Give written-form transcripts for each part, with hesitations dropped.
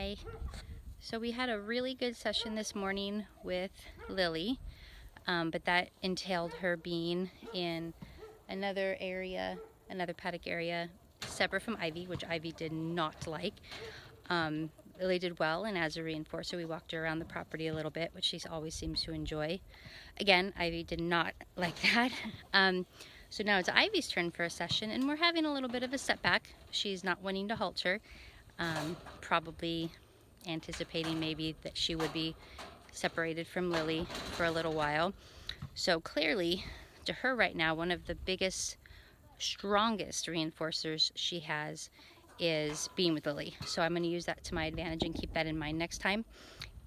Hi. So we had a really good session this morning with Lily, but that entailed her being in another area, another paddock area, separate from Ivy, which Ivy did not like. Lily did well, and as a reinforcer, we walked her around the property a little bit, which she always seems to enjoy. Again, Ivy did not like that. So now it's Ivy's turn for a session, and we're having a little bit of a setback. She's not wanting to halter, probably anticipating maybe that she would be separated from Lily for a little while. So clearly, to her right now, one of the biggest, strongest reinforcers she has is being with Lily. So I'm going to use that to my advantage and keep that in mind next time.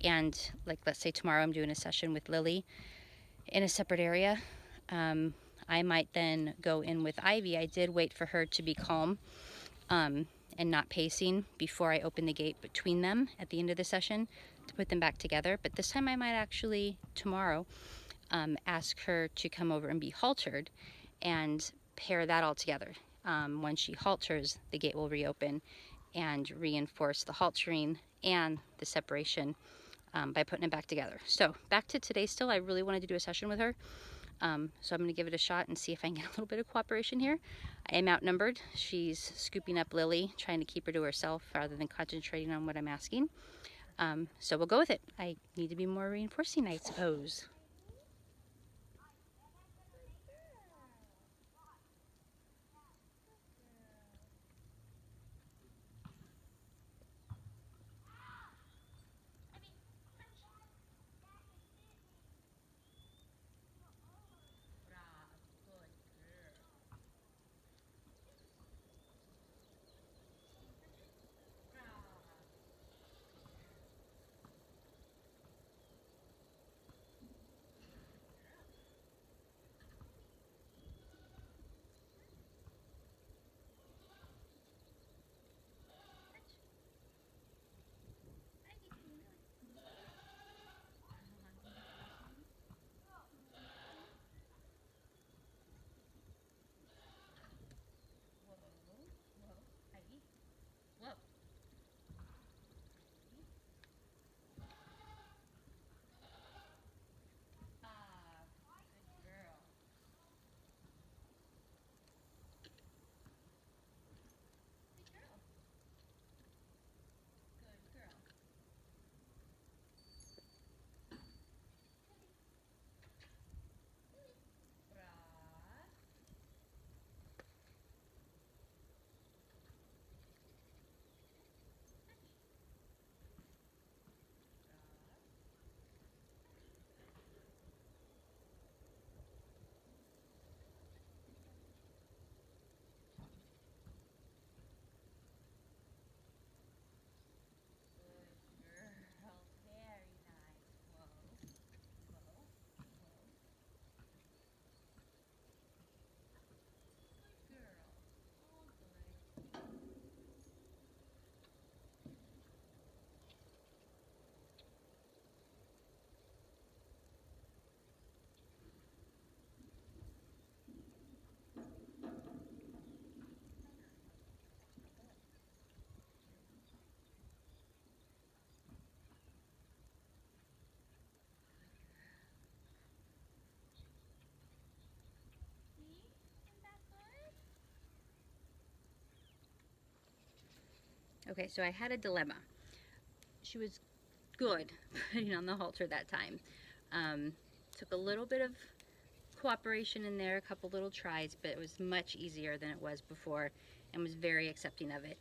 And like, let's say tomorrow I'm doing a session with Lily in a separate area. I might then go in with Ivy. I did wait for her to be calm and not pacing before I open the gate between them at the end of the session to put them back together. But this time I might actually, tomorrow, ask her to come over and be haltered and pair that all together. When she halters, the gate will reopen and reinforce the haltering and the separation by putting it back together. So back to today still, I really wanted to do a session with her. So I'm going to give it a shot and see if I can get a little bit of cooperation here. I am outnumbered. She's scooping up Lily, trying to keep her to herself rather than concentrating on what I'm asking. So we'll go with it. I need to be more reinforcing, I suppose. Okay, so I had a dilemma. She was good putting on the halter that time. Took a little bit of cooperation in there, a couple little tries, but it was much easier than it was before and was very accepting of it.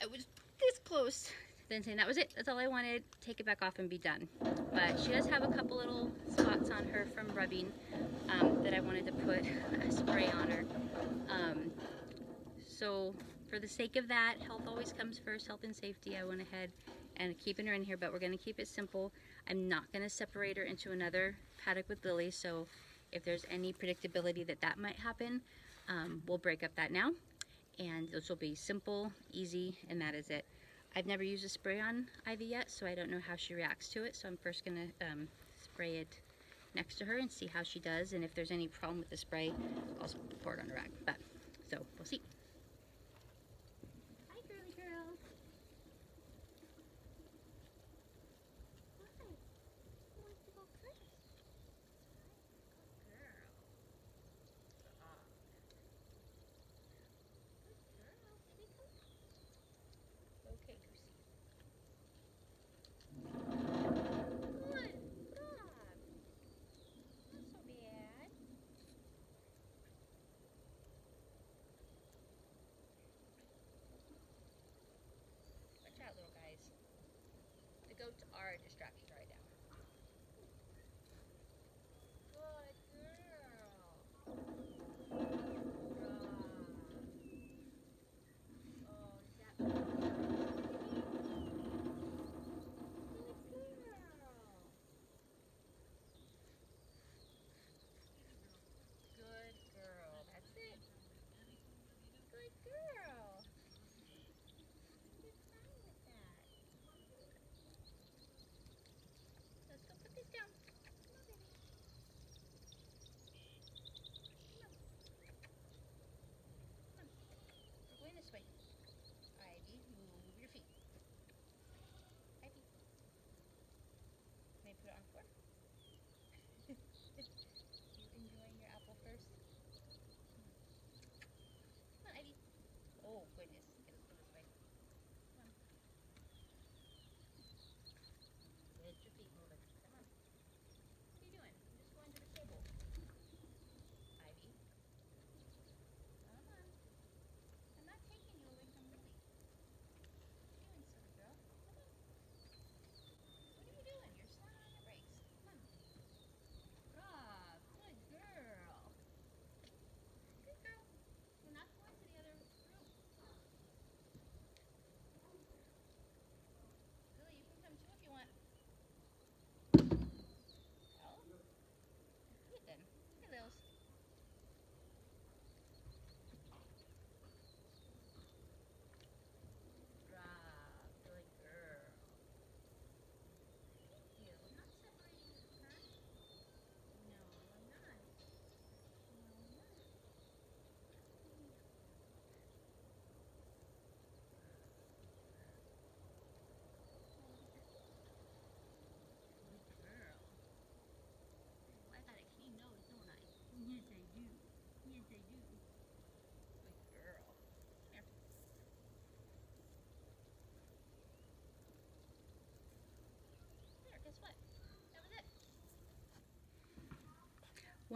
It was this close then saying that was it, that's all I wanted, take it back off and be done. But she does have a couple little spots on her from rubbing that I wanted to put a spray on her. So for the sake of that, health always comes first, health and safety, I went ahead and keeping her in here, but we're going to keep it simple. I'm not going to separate her into another paddock with Lily, so if there's any predictability that that might happen, we'll break up that now. And this will be simple, easy, and that is it. I've never used a spray on Ivy yet, so I don't know how she reacts to it, so I'm first going to spray it next to her and see how she does, and if there's any problem with the spray, I'll pour it on her rag. But, so, we'll see. Hi, girly girl.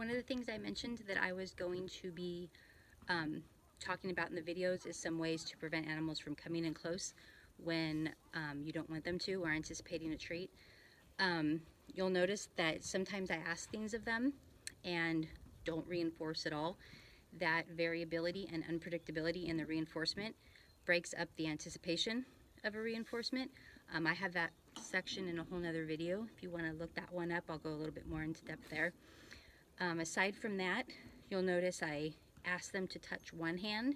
One of the things I mentioned that I was going to be talking about in the videos is some ways to prevent animals from coming in close when you don't want them to or anticipating a treat. You'll notice that sometimes I ask things of them and don't reinforce at all. That variability and unpredictability in the reinforcement breaks up the anticipation of a reinforcement. I have that section in a whole nother video. If you want to look that one up, I'll go a little bit more into depth there. Aside from that, you'll notice I ask them to touch one hand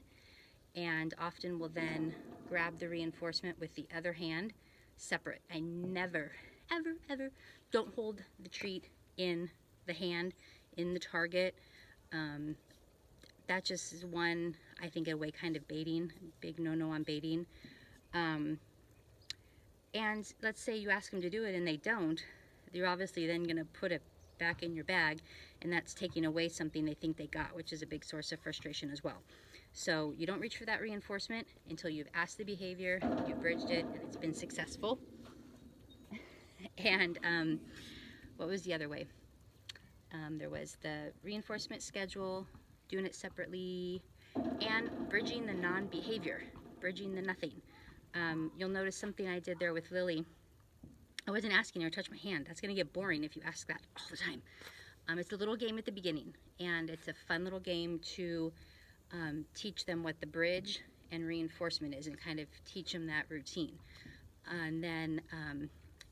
and often will then grab the reinforcement with the other hand separate. I never, ever don't hold the treat in the hand, in the target. That just is one, I think, a way kind of baiting, big no-no on baiting. And let's say you ask them to do it and they don't, you're obviously then going to put it back in your bag, and that's taking away something they think they got, which is a big source of frustration as well. So you don't reach for that reinforcement until you've asked the behavior, you've bridged it, and it's been successful. And what was the other way? There was the reinforcement schedule, doing it separately, and bridging the non-behavior, bridging the nothing. You'll notice something I did there with Lily. I wasn't asking her to touch my hand. That's going to get boring if you ask that all the time. It's a little game at the beginning, and it's a fun little game to teach them what the bridge and reinforcement is and kind of teach them that routine. And then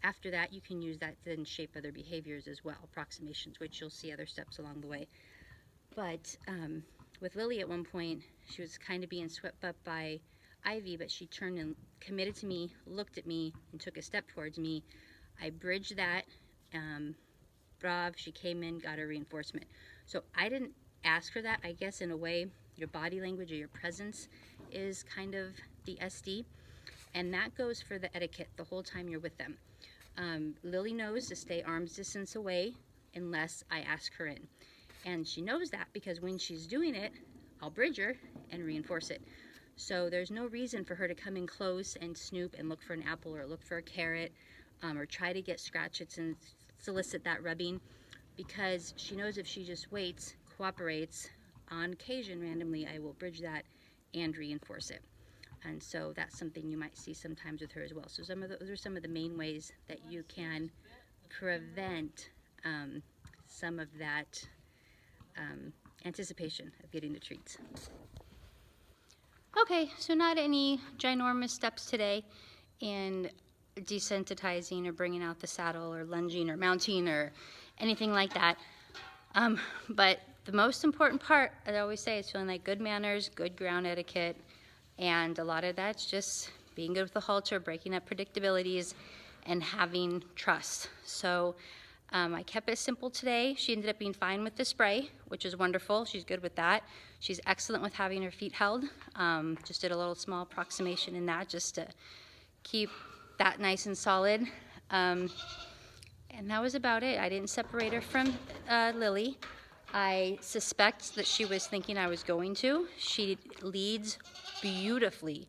after that, you can use that to then shape other behaviors as well, approximations, which you'll see other steps along the way. But with Lily at one point, she was kind of being swept up by Ivy, but she turned and committed to me, looked at me, and took a step towards me. I bridged that. Brav, she came in, got her reinforcement. So I didn't ask for that. I guess in a way, your body language or your presence is kind of the SD. And that goes for the etiquette the whole time you're with them. Lily knows to stay arm's distance away unless I ask her in. And she knows that because when she's doing it, I'll bridge her and reinforce it. So there's no reason for her to come in close and snoop and look for an apple or look for a carrot or try to get scratches and solicit that rubbing, because she knows if she just waits, cooperates, on occasion randomly I will bridge that and reinforce it. And so that's something you might see sometimes with her as well. So those are some of the main ways that you can prevent some of that anticipation of getting the treats. Okay, so not any ginormous steps today in desensitizing or bringing out the saddle or lunging or mounting or anything like that. But the most important part, as I always say, is feeling like good manners, good ground etiquette, and a lot of that's just being good with the halter, breaking up predictabilities, and having trust. So I kept it simple today. She ended up being fine with the spray, which is wonderful. She's good with that. She's excellent with having her feet held. Just did a little small approximation in that just to keep that nice and solid. And that was about it. I didn't separate her from Lily. I suspect that she was thinking I was going to. She leads beautifully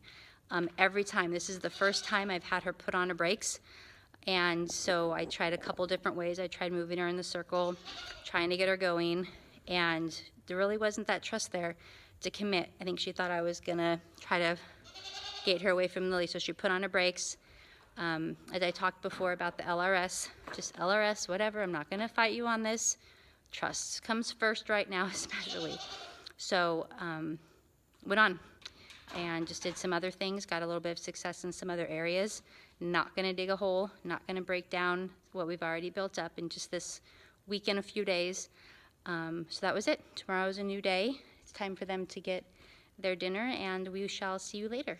every time. This is the first time I've had her put on a brakes. And so I tried a couple different ways. I tried moving her in the circle, trying to get her going, and there really wasn't that trust there to commit. I think she thought I was gonna try to get her away from Lily, so she put on her brakes. As I talked before about the LRS, just LRS, whatever, I'm not gonna fight you on this. Trust comes first right now, especially. So went on and just did some other things, got a little bit of success in some other areas. Not gonna dig a hole, not gonna break down what we've already built up in just this week and a few days. So that was it. Tomorrow's a new day. It's time for them to get their dinner, and we shall see you later.